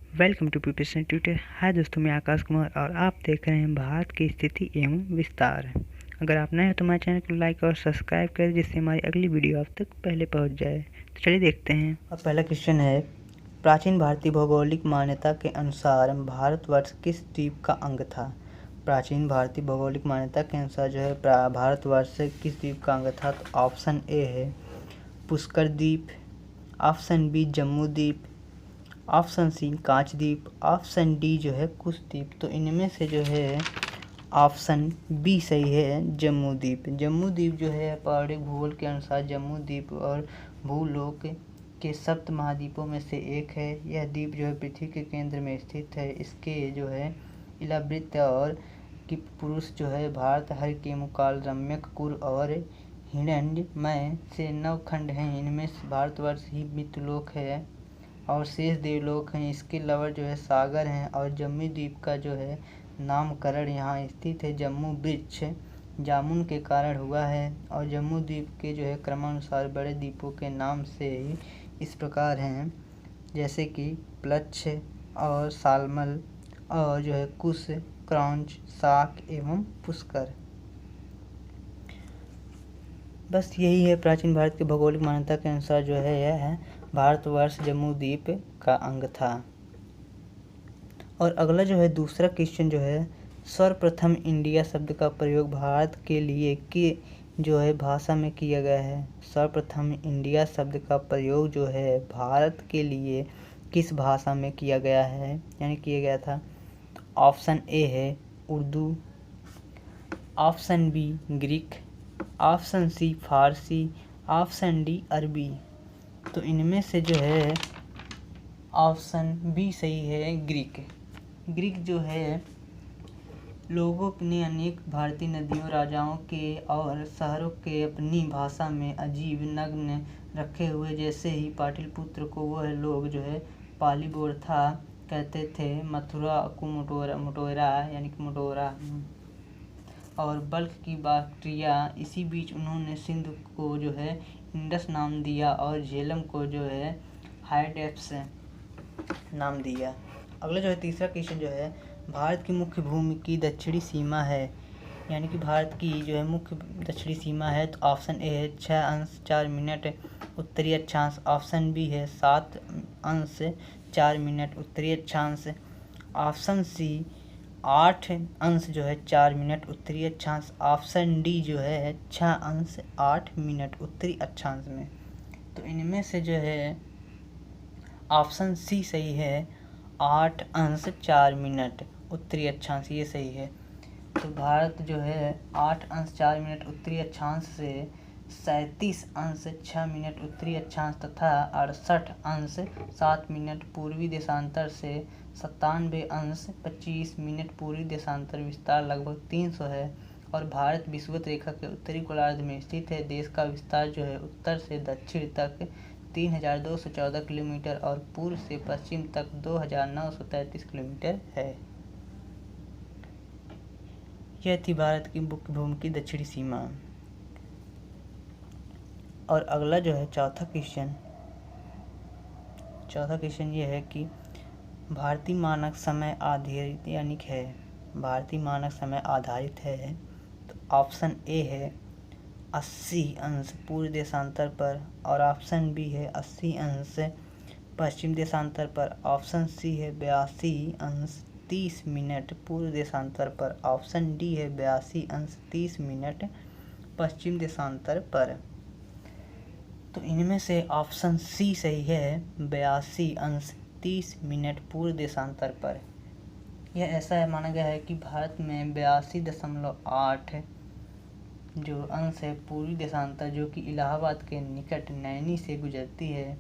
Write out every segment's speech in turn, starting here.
Welcome to preparation tutor. Hi दोस्तों, मैं आकाश कुमार और आप देख रहे हैं भारत की स्थिति एवं विस्तार। अगर आप नए हो तो हमारे चैनल को लाइक और सब्सक्राइब करें, जिससे हमारी अगली वीडियो आप तक पहले पहुंच जाए। तो चलिए देखते हैं। और पहला क्वेश्चन है, प्राचीन भारतीय भौगोलिक मान्यता के अनुसार भारतवर्ष किस द्वीप का अंग था? प्राचीन भारतीय भौगोलिक मान्यता के अनुसार जो है भारतवर्ष किस द्वीप का अंग था? तो ऑप्शन ए है पुष्कर द्वीप, ऑप्शन बी जम्मू द्वीप, ऑप्शन सी कांचद्वीप, ऑप्शन डी जो है कुशद्वीप। तो इनमें से जो है ऑप्शन बी सही है, जम्मू द्वीप। जम्मू द्वीप जो है पौराणिक भूगोल के अनुसार जम्मू द्वीप और भूलोक के सप्त महाद्वीपों में से एक है। यह द्वीप जो है पृथ्वी के केंद्र में स्थित है। इसके जो है इलावृत्त और कि पुरुष जो है भारत हर के मुकाल रम्यक कुर और हिरण्यमय से 9 खंड हैं। इनमें भारतवर्ष ही मित्रलोक है और शेष देवलोक हैं। इसके अलावा जो है सागर हैं और जम्मू द्वीप का जो है नामकरण यहाँ स्थित है जम्मू वृक्ष जामुन के कारण हुआ है। और जम्मू द्वीप के जो है क्रमानुसार बड़े द्वीपों के नाम से इस प्रकार हैं, जैसे कि प्लक्ष और सालमल और जो है कुश, क्रौंच, साक एवं पुष्कर। बस यही है, प्राचीन भारत की भौगोलिक मान्यता के अनुसार जो है यह है भारतवर्ष जम्मू द्वीप का अंग था। और अगला जो है दूसरा क्वेश्चन जो है, सर्वप्रथम इंडिया शब्द का प्रयोग भारत के लिए कि जो है भाषा में किया गया है? सर्वप्रथम इंडिया शब्द का प्रयोग जो है भारत के लिए किस भाषा में किया गया है, यानी किया गया था? तो ऑप्शन ए है Urdu, option B Greek, option C Farsi, option D Arabi. तो इनमें से जो है ऑप्शन बी सही है, ग्रीक। ग्रीक जो है लोगों ने अनेक भारतीय नदियों, राजाओं के और शहरों के अपनी भाषा में अजीब नग्न रखे हुए, जैसे ही पाटलिपुत्र को वह लोग जो है पालीबोरथा कहते थे, मथुरा को मोटोरा यानी कि मोटोरा, और बल्ख की बाक्ट्रिया। इसी बीच उन्होंने सिंध को जो है इंडस नाम दिया और झेलम को जो है हाइडेप्स नाम दिया। अगला जो है तीसरा क्वेश्चन जो है, भारत की मुख्य भूमि की दक्षिणी सीमा है, यानी कि भारत की जो है मुख्य दक्षिणी सीमा है। तो ऑप्शन ए है 6 अंश 4 मिनट उत्तरी अक्षांश, ऑप्शन बी है 7 अंश 4 मिनट उत्तरी अक्षांश, ऑप्शन सी 8 अंश जो है 4 मिनट उत्तरी अक्षांश, ऑप्शन डी जो है 6 अंश 8 मिनट उत्तरी अक्षांश में। तो इनमें से जो है ऑप्शन सी सही है, 8 अंश 4 मिनट उत्तरी अक्षांश, ये सही है। तो भारत जो है 8 अंश 4 मिनट उत्तरी अक्षांश से 37 अंश 6 मिनट उत्तरी अक्षांश तथा 68 अंश 7 मिनट पूर्वी देशांतर से 97 अंश 25 मिनट पूर्वी देशांतर विस्तार लगभग 300 है। और भारत विषुवत रेखा के उत्तरी गोलार्ध में स्थित है। देश का विस्तार जो है उत्तर से दक्षिण तक 3214 किलोमीटर और पूर्व से पश्चिम तक 2933 किलोमीटर है। यह थी भारत की मुख्य भूमि की दक्षिणी सीमा। और अगला जो है चौथा क्वेश्चन ये है कि भारतीय मानक समय आधारित यानी कि है, भारतीय मानक समय आधारित है। तो ऑप्शन ए है 80 अंश पूर्व देशांतर पर, और ऑप्शन बी है 80 अंश पश्चिम देशांतर पर, ऑप्शन सी है 82 अंश 30 मिनट पूर्व देशांतर पर, ऑप्शन डी है 82 अंश 30 मिनट पश्चिम देशांतर पर। तो इनमें से ऑप्शन सी सही है, 82 अंश 30 मिनट पूर्व देशांतर पर। यह ऐसा है, माना गया है कि भारत में 82.8 जो अंश है पूर्वी देशांतर, जो कि इलाहाबाद के निकट नैनी से गुजरती है,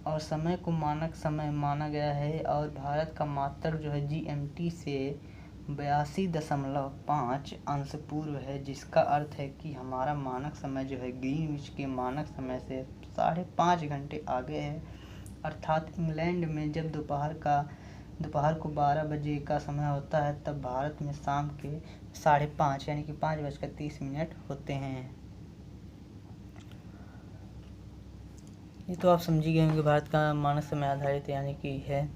और समय को मानक समय माना गया है। और भारत का मात्रक जो है GMT से 82.5 अंश पूर्व है, जिसका अर्थ है कि हमारा मानक समय जो है ग्रीनविच के मानक समय से 5.5 घंटे आगे है। अर्थात इंग्लैंड में जब दोपहर को 12 बजे का समय होता है, तब भारत में शाम के 5:30 यानी कि 5:30 होते हैं। ये तो आप समझ ही गए होंगे, भारत का मानक समय आधारित यानी कि है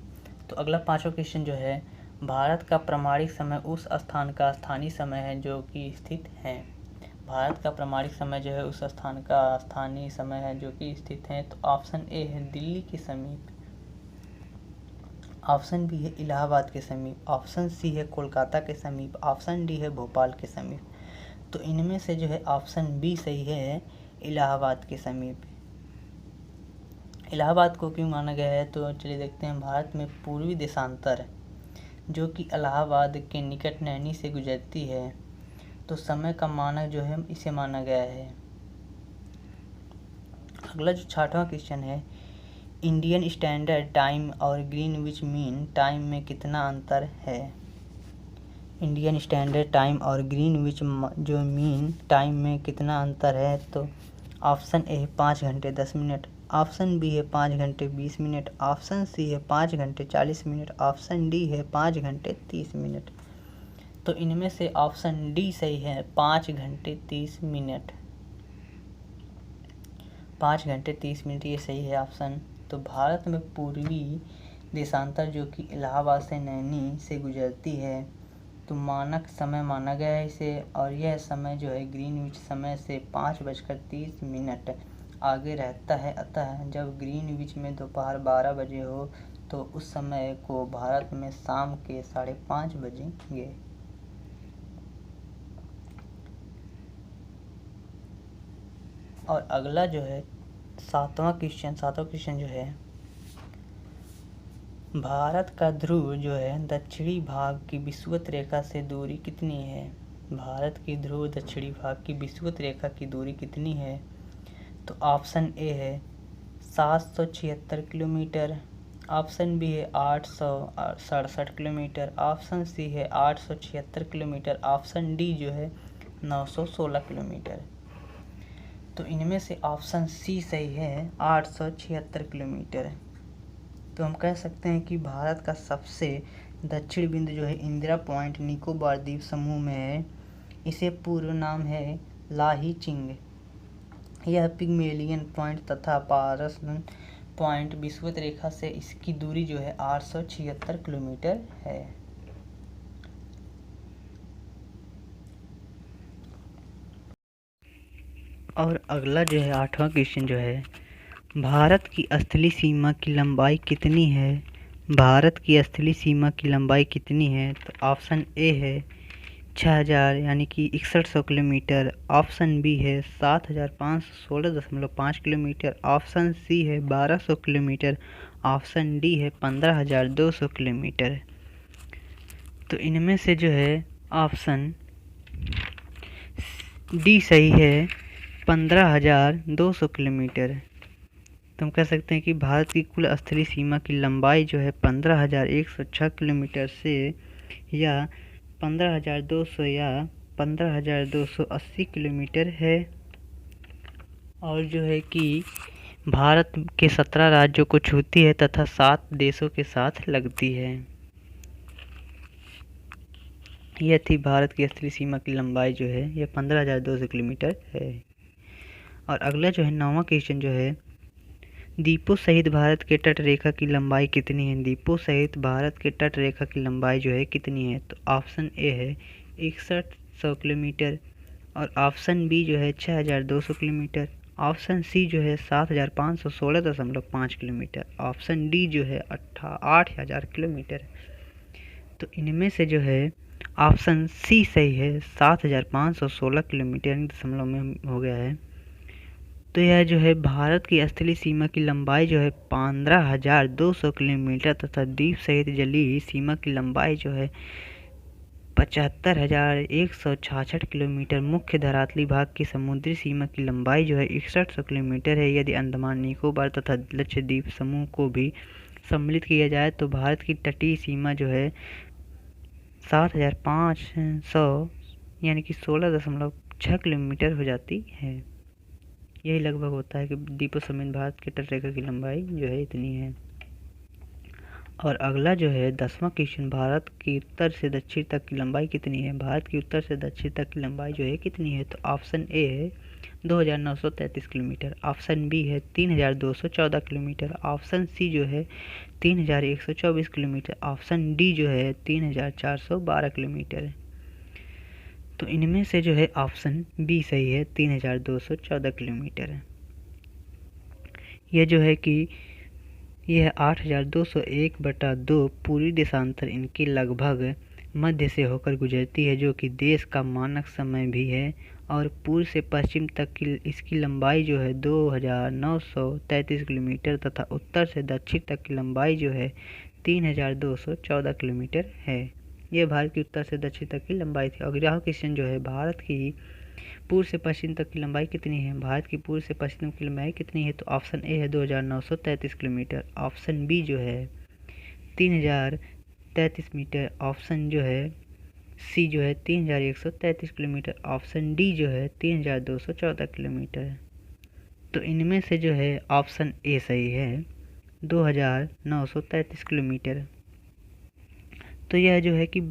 तो अगला पांचवा क्वेश्चन जो है, भारत का प्रमाणिक समय उस स्थान का स्थानीय समय है जो कि स्थित है। भारत का प्रमाणिक समय जो है उस स्थान का स्थानीय समय है जो कि स्थित है। तो ऑप्शन ए है दिल्ली के समीप, ऑप्शन बी है इलाहाबाद के समीप, ऑप्शन सी है कोलकाता के समीप, ऑप्शन डी है भोपाल के समीप। तो इनमें से जो है ऑप्शन बी सही है, इलाहाबाद के समीप। इलाहाबाद को क्यों माना गया है, तो चलिए देखते हैं। भारत में पूर्वी देशांतर जो कि इलाहाबाद के निकट नैनी से गुजरती है, तो समय का मानक जो है इसे माना गया है। अगला जो छठवां क्वेश्चन है, इंडियन स्टैंडर्ड टाइम और ग्रीनविच मीन टाइम में कितना अंतर है। इंडियन स्टैंडर्ड टाइम और ग्रीनविच जो मीन टाइम में कितना अंतर है, तो ऑप्शन ए है 5 घंटे 10 मिनट, ऑप्शन बी है 5 घंटे 20 मिनट, ऑप्शन सी है 5 घंटे 40 मिनट, ऑप्शन डी है 5 घंटे 30 मिनट। तो इनमें से ऑप्शन डी सही है, 5 घंटे 30 मिनट। 5 घंटे 30 मिनट ये सही है ऑप्शन। तो भारत में पूर्वी देशांतर जो कि इलाहाबाद से नैनी से गुजरती है, तो मानक समय माना गया है इसे, और यह समय जो है ग्रीनविच समय से 5:30 आगे रहता है। अतः जब ग्रीनविच में दोपहर 12 बजे हो तो उस समय को भारत में शाम के 5:30 बजेंगे। और अगला जो है सातवां क्वेश्चन जो है, भारत का ध्रुव जो है दक्षिणी भाग की विषुवत रेखा से दूरी कितनी है। भारत की ध्रुव दक्षिणी भाग की विषुवत रेखा की दूरी कितनी है, तो ऑप्शन ए है 776 किलोमीटर, ऑप्शन बी है 867 किलोमीटर, ऑप्शन सी है 876 किलोमीटर, ऑप्शन डी जो है 916 किलोमीटर। तो इनमें से ऑप्शन सी सही है, 876 किलोमीटर। तो हम कह सकते हैं कि भारत का सबसे दक्षिण बिंदु जो है इंदिरा पॉइंट निकोबार द्वीप समूह में है। इसे पूर्व नाम है लाहीचिंग। यह पिग्मेलियन पॉइंट तथा पारस पॉइंट विषुवत रेखा से इसकी दूरी जो है 876 किलोमीटर है। और अगला जो है आठवां क्वेश्चन जो है, भारत की स्थलीय सीमा की लंबाई कितनी है। भारत की स्थलीय सीमा की लंबाई कितनी है, तो ऑप्शन ए है 6000 यानी कि 6100 किलोमीटर, ऑप्शन बी है 7516.5 किलोमीटर, ऑप्शन सी है 1200 किलोमीटर, ऑप्शन डी है 15200 किलोमीटर। तो इनमें से जो है ऑप्शन डी सही है, 15200 किलोमीटर। तो हम कह सकते हैं कि भारत की कुल स्थलीय सीमा की लंबाई जो है 15106 किलोमीटर से या 15200 या 15280 किलोमीटर है। और जो है कि भारत के 17 राज्यों को छूती है तथा 7 देशों के साथ लगती है। यह थी भारत की स्थलीय सीमा की लंबाई जो है यह 15200 किलोमीटर है। और अगला जो है 9वां क्वेश्चन जो है, द्वीपों सहित भारत के तट रेखा की लंबाई कितनी है। द्वीपों सहित भारत के तट रेखा की लंबाई जो है कितनी है, तो ऑप्शन ए है 6100 किलोमीटर, और ऑप्शन बी जो है 6200 किलोमीटर, ऑप्शन सी जो है 7516.5 किलोमीटर, ऑप्शन डी जो है 8000 किलोमीटर। तो इनमें से जो है ऑप्शन सी सही है, 7516 किलोमीटर दशमलव में हो गया है। तो यह जो है भारत की स्थलीय सीमा की लंबाई जो है 15200 किलोमीटर तथा द्वीप सहित जलीय सीमा की लंबाई जो है 75166 किलोमीटर। मुख्य धरातली भाग की समुद्री सीमा की लंबाई जो है 6100 किलोमीटर है। यदि अंडमान निकोबार तथा लक्षद्वीप समूह को भी सम्मिलित किया जाए तो भारत की तटीय सीमा जो है 7500 यानी कि 16.6 किलोमीटर हो जाती है। यही लगभग होता है कि द्वीपों समेत भारत के तट रेखा की लंबाई जो है इतनी है। और अगला जो है 10वां क्वेश्चन, भारत की उत्तर से दक्षिण तक की लंबाई कितनी है। भारत की उत्तर से दक्षिण तक की लंबाई जो है कितनी है, तो ऑप्शन ए है 2933 किलोमीटर। ऑप्शन बी है 3214 किलोमीटर। ऑप्शन सी जो है 3124 किलोमीटर। ऑप्शन डी जो है 3412 किलोमीटर। तो इनमें से जो है ऑप्शन बी सही है, 3214 किलोमीटर। यह जो है कि यह 8201/2 पूरी देशांतर इनकी लगभग मध्य से होकर गुजरती है, जो कि देश का मानक समय भी है। और पूर्व से पश्चिम तक की इसकी लंबाई जो है 2933 किलोमीटर तथा उत्तर से दक्षिण तक की लंबाई जो है 3214 किलोमीटर है। यह भारत की उत्तर से दक्षिण तक की लंबाई थी। अगला क्वेश्चन जो है, भारत की पूर्व से पश्चिम तक की लंबाई कितनी है? भारत की पूर्व से पश्चिम की लंबाई कितनी है? तो ऑप्शन ए है 2933 किलोमीटर। ऑप्शन बी जो है 3033 मीटर। ऑप्शन जो है सी जो है 3133 किलोमीटर। ऑप्शन डी जो है 3214 किलोमीटर। तो इनमें से जो है ऑप्शन ए सही है, 2933 किलोमीटर। तो यह जो है कि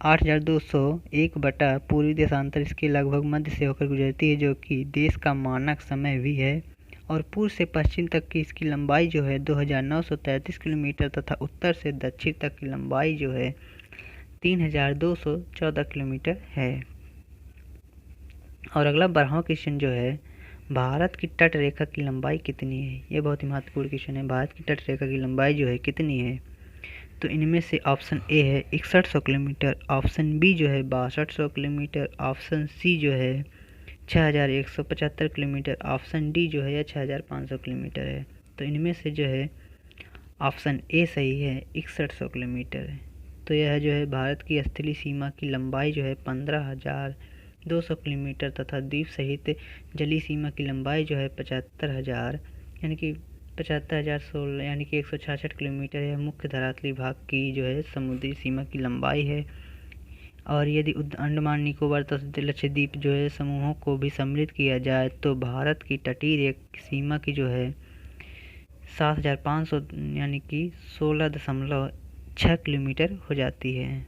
8201 पूर्वी देशांतर इसके लगभग मध्य से होकर गुजरती है, जो कि देश का मानक समय भी है। और पूर्व से पश्चिम तक की इसकी लंबाई जो है 2933 किलोमीटर तथा उत्तर से दक्षिण तक की लंबाई जो है 3214 किलोमीटर है। और अगला 12वां क्वेश्चन जो है, भारत की तट रेखा की लंबाई कितनी है? यह बहुत ही महत्वपूर्ण क्वेश्चन है। भारत की तट रेखा की लंबाई जो है कितनी है? तो इनमें से ऑप्शन ए है 6100 किलोमीटर। ऑप्शन बी जो है 6200 किलोमीटर। ऑप्शन सी जो है 6175 किलोमीटर। ऑप्शन डी जो है 6500 किलोमीटर है। तो इनमें से जो है ऑप्शन ए सही है, 6100 किलोमीटर। तो यह जो है भारत की स्थलीय सीमा की लंबाई जो है 15200 किलोमीटर तथा द्वीप सहित जलीय सीमा की लंबाई जो है 75000 यानी कि 75016 यानी कि 166 किलोमीटर है। मुख्य धरातलीय भाग की जो है समुद्री सीमा की लंबाई है। और यदि अंडमान निकोबार तथा लक्षद्वीप जो है समूहों को भी सम्मिलित किया जाए तो भारत की तटीय सीमा की जो है 7500 यानी कि 16.6 किलोमीटर हो जाती है।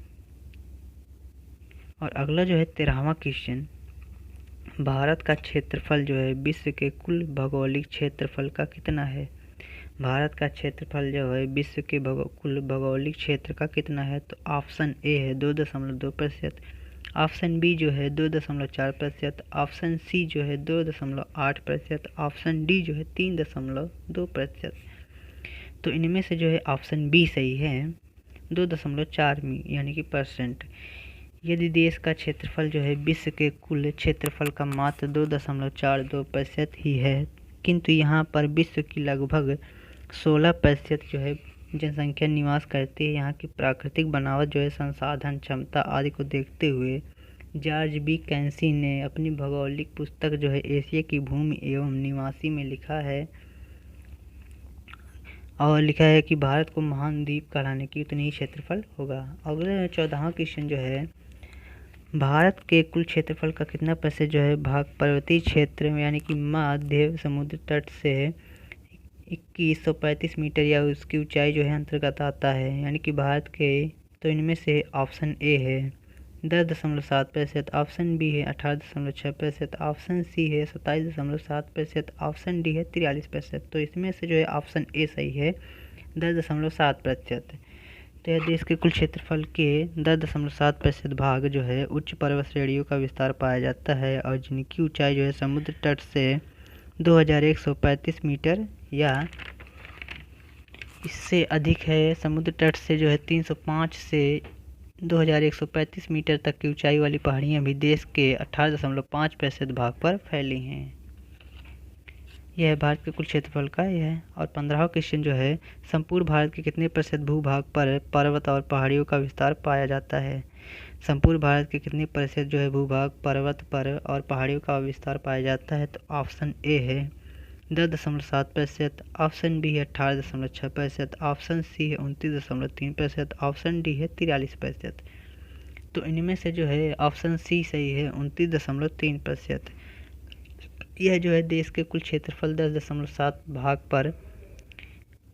और अगला जो है 13वां क्वेश्चन, भारत का क्षेत्रफल जो है विश्व के कुल भौगोलिक क्षेत्रफल का कितना है? भारत का क्षेत्रफल जो है विश्व के कुल भौगोलिक क्षेत्र का कितना है? तो ऑप्शन ए है 2.2%। ऑप्शन बी जो है 2.4%। ऑप्शन सी जो है 2.8%। ऑप्शन डी जो है 3.2%। तो इनमें से जो है ऑप्शन बी सही है, 2.4 यानी कि परसेंट। यदि देश का क्षेत्रफल जो है विश्व के कुल क्षेत्रफल का मात्र 2.42% ही है, किंतु यहाँ पर विश्व की लगभग 16% जो है जनसंख्या निवास करती है। यहाँ की प्राकृतिक बनावट जो है, संसाधन क्षमता आदि को देखते हुए जॉर्ज बी कैंसी ने अपनी भौगोलिक पुस्तक जो है एशिया की भूमि एवं निवासी में लिखा है कि भारत को महान द्वीप कहलाने की उतनी ही क्षेत्रफल होगा। अगले 14वां क्वेश्चन जो है, भारत के कुल क्षेत्रफल का कितना प्रतिशत जो है भाग पर्वतीय क्षेत्र में यानी कि मध्य समुद्र तट से 2135 मीटर या उसकी ऊंचाई जो है अंतर्गत आता है, यानी कि भारत के। तो इनमें से ऑप्शन ए है 10.7%। ऑप्शन बी है 18.6%। ऑप्शन सी है 27.7%। ऑप्शन डी है 43%। तो इसमें से जो है ऑप्शन ए सही है, 10.7%। तो यह देश के कुल क्षेत्रफल के 10.7% भाग जो है उच्च पर्वत श्रेणियों का विस्तार पाया जाता है और जिनकी ऊंचाई जो है समुद्र तट से 2135 मीटर या इससे अधिक है। समुद्र तट से जो है 305 से 2135 मीटर तक की ऊंचाई वाली पहाड़ियाँ भी देश के 18.5% भाग पर फैली हैं। यह भारत के कुल क्षेत्रफल का यह है। और 15वां क्वेश्चन जो है, संपूर्ण भारत के कितने प्रतिशत भूभाग पर पर्वत और पहाड़ियों का विस्तार पाया जाता है? संपूर्ण भारत के कितने प्रतिशत जो है भूभाग पर्वत पर और पहाड़ियों का विस्तार पाया जाता है? तो ऑप्शन ए है 10.7%। ऑप्शन बी है 18.6%। ऑप्शन सी है 29.3%। ऑप्शन डी है 43%। तो इनमें से जो है ऑप्शन सी सही है, 29.3%। यह जो है देश के कुल क्षेत्रफल 10.7 भाग पर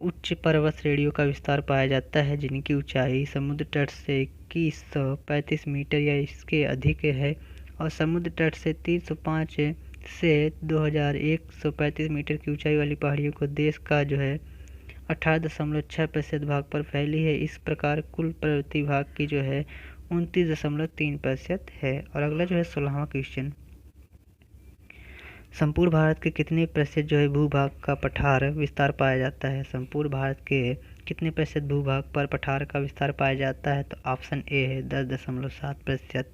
उच्च पर्वत श्रेणियों का विस्तार पाया जाता है, जिनकी ऊंचाई समुद्र तट से 2135 मीटर या इसके अधिक है और समुद्र तट से 305 से 2135 मीटर की ऊंचाई वाली पहाड़ियों को देश का जो है 18.6% भाग पर फैली है। इस प्रकार कुल पर्वतीय भाग की जो है 29.3% है। और अगला जो है 16वां क्वेश्चन, संपूर्ण भारत के कितने प्रतिशत जो है भूभाग का पठार विस्तार पाया जाता है? संपूर्ण भारत के कितने प्रतिशत भूभाग पर पठार का विस्तार पाया जाता है? तो ऑप्शन ए है 10.7%,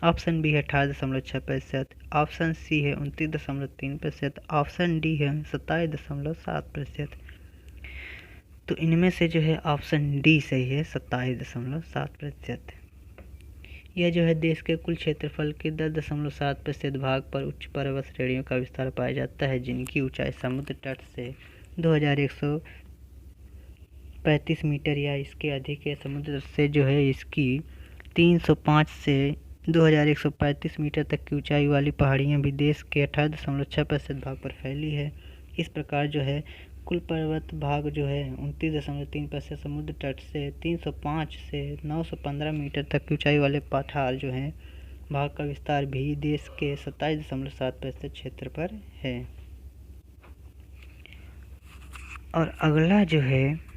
ऑप्शन बी है 18.6%, ऑप्शन सी है 29.3%, ऑप्शन डी है 27.7%। तो इनमें से जो है ऑप्शन डी सही है, 27.7%। यह जो है देश के कुल क्षेत्रफल के 10.7% भाग पर उच्च पर्वत श्रेणियों का विस्तार पाया जाता है, जिनकी ऊंचाई समुद्र तट से 2135 मीटर या इसके अधिक है। समुद्र तट से जो है इसकी 305 से 2135 मीटर तक की ऊंचाई वाली पहाड़ियां भी देश के 18.6% भाग पर फैली है। इस प्रकार जो है कुल पर्वत भाग जो है 29.3% समुद्र तट से 305 से 915 मीटर तक की ऊंचाई वाले पठार जो हैं भाग का विस्तार भी देश के 27.7% क्षेत्र पर है। और अगला जो है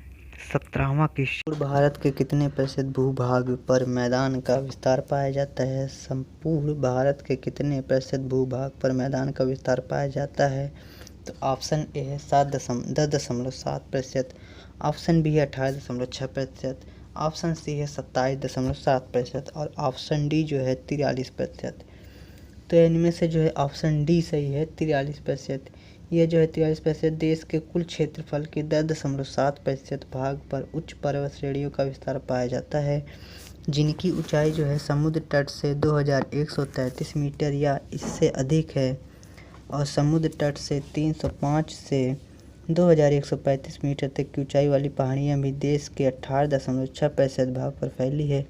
17वां क्वेश्चन, भारत के कितने प्रतिशत भूभाग पर मैदान का विस्तार पाया जाता है? संपूर्ण भारत के कितने प्रतिशत भूभाग पर मैदान का विस्तार पाया जाता है? तो ऑप्शन ए है 10.7%, ऑप्शन बी है 18.6%, ऑप्शन सी है 27.7% और ऑप्शन डी जो है 43%। तो इनमें से जो है ऑप्शन डी सही है, 43%। यह जो है 43% देश के कुल क्षेत्रफल के 10.7% भाग पर उच्च पर्वत श्रेणियों का विस्तार पाया जाता है, जिनकी ऊंचाई जो है समुद्र तट से 2133 मीटर या इससे अधिक है। और समुद्र तट से 305 से 2135 मीटर तक की ऊंचाई वाली पहाड़ियां भी देश के 18.6% भाग पर फैली है।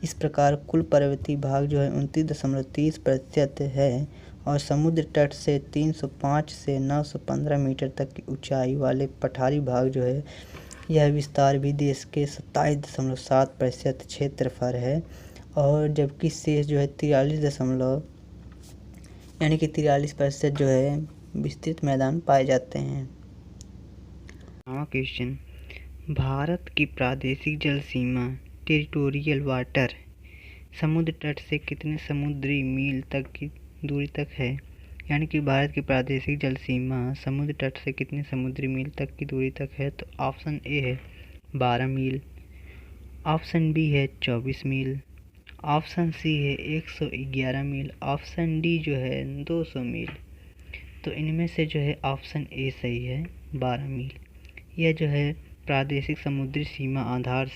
इस प्रकार कुल पर्वतीय भाग जो है 29.30% है। और समुद्र तट से 305 से 915 मीटर तक की ऊंचाई वाले पठारी भाग जो है यह विस्तार भी देश के 27.7% क्षेत्रफल है। और जबकि शेष जो है 43% जो है विस्तृत मैदान पाए जाते हैं। क्वेश्चन, भारत की प्रादेशिक जल सीमा टेरिटोरियल वाटर समुद्र तट से कितने समुद्री मील तक की दूरी तक है? यानी कि भारत की प्रादेशिक जल सीमा समुद्र तट से कितने समुद्री मील तक की दूरी तक है? तो ऑप्शन ए है 12 मील, ऑप्शन बी है 24 मील, ऑप्शन सी है 111 मील, ऑप्शन डी जो है 200 मील। तो इनमें से जो है ऑप्शन ए सही है, 12 मील। यह जो है प्रादेशिक समुद्री सीमा आधार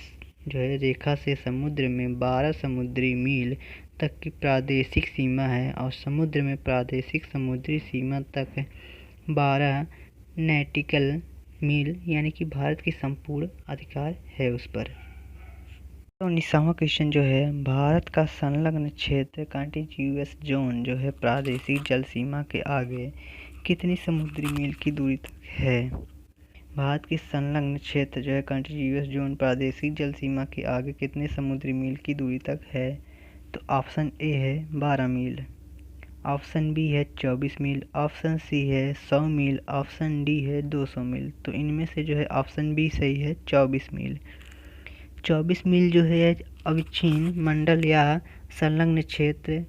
जो है रेखा से समुद्र में 12 समुद्री मील तक की प्रादेशिक सीमा है और समुद्र में प्रादेशिक समुद्री सीमा तक 12 नॉटिकल मील यानी कि भारत की संपूर्ण अधिकार है उस पर। तो 19वां क्वेश्चन जो है, भारत का संलग्न क्षेत्र कॉन्टिग्यूअस जोन जो है प्रादेशिक जल सीमा के आगे कितनी समुद्री मील की दूरी तक है? भारत की संलग्न क्षेत्र जो है कॉन्टिग्यूअस जोन प्रादेशिक जल सीमा के आगे कितने समुद्री मील की दूरी तक है? तो ऑप्शन ए है 12 मील, ऑप्शन बी है 24 मील, ऑप्शन सी है 100 मील, ऑप्शन डी है 200 मील। तो इनमें से जो है ऑप्शन बी सही है, 24 मील। 24 मील जो है अविच्छिन्न मंडल या संलग्न क्षेत्र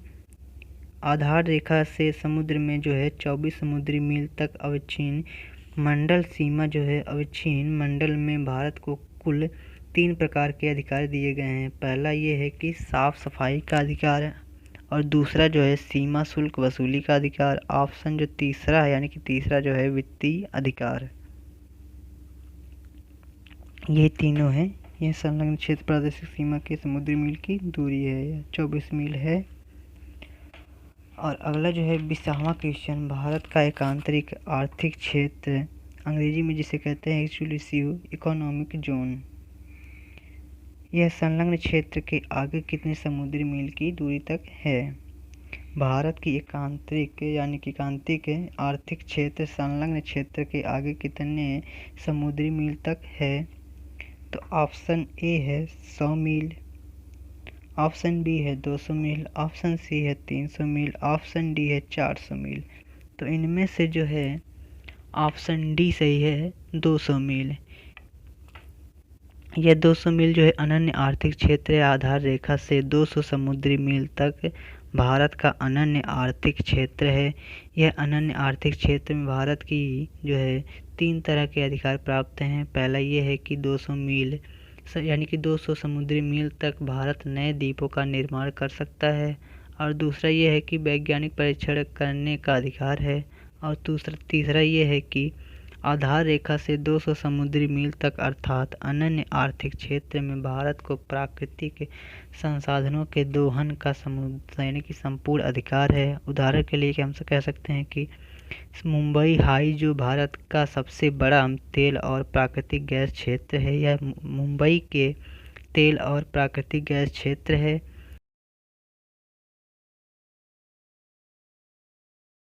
आधार रेखा से समुद्र में जो है 24 समुद्री मील तक अविच्छिन्न मंडल सीमा जो है अविच्छिन्न मंडल में भारत को कुल 3 प्रकार के अधिकार दिए गए हैं। पहला ये है कि साफ सफाई का अधिकार है और दूसरा जो है सीमा शुल्क वसूली का अधिकार, ऑप्शन जो तीसरा है यानी कि तीसरा जो है वित्तीय अधिकार। ये तीनों हैं। यह संलग्न क्षेत्र प्रादेशिक सीमा के समुद्री मील की दूरी है, यह 24 मील है। और अगला जो है 20वां क्वेश्चन, भारत का एक आंतरिक आर्थिक क्षेत्र अंग्रेजी में जिसे कहते हैं एक्सक्लूसिव इकोनॉमिक जोन, यह संलग्न क्षेत्र के आगे कितने समुद्री मील की दूरी तक है? भारत की एकांतरिक यानी कि एकांतिक आर्थिक क्षेत्र संलग्न क्षेत्र के आगे कितने समुद्री मील तक है? तो ऑप्शन ए है 100 मील, ऑप्शन बी है 200 मील, ऑप्शन सी है 300 मील, ऑप्शन डी है 400 मील। तो इनमें से जो है ऑप्शन डी सही है, 200 मील। यह 200 मील जो है अनन्य आर्थिक क्षेत्र या आधार रेखा से 200 समुद्री मील तक भारत का अनन्य आर्थिक क्षेत्र है। यह अनन्य आर्थिक क्षेत्र में भारत की जो है 3 तरह के अधिकार प्राप्त हैं। पहला ये है कि 200 मील यानी कि 200 समुद्री मील तक भारत नए द्वीपों का निर्माण कर सकता है, और दूसरा ये है कि वैज्ञानिक परीक्षण करने का अधिकार है, और तीसरा ये है कि आधार रेखा से 200 समुद्री मील तक अर्थात अनन्य आर्थिक क्षेत्र में भारत को प्राकृतिक संसाधनों के दोहन का यानी कि संपूर्ण अधिकार है। उदाहरण के लिए हम कह सकते हैं कि मुंबई हाई जो भारत का सबसे बड़ा तेल और प्राकृतिक गैस क्षेत्र है, यह मुंबई के तेल और प्राकृतिक गैस क्षेत्र है।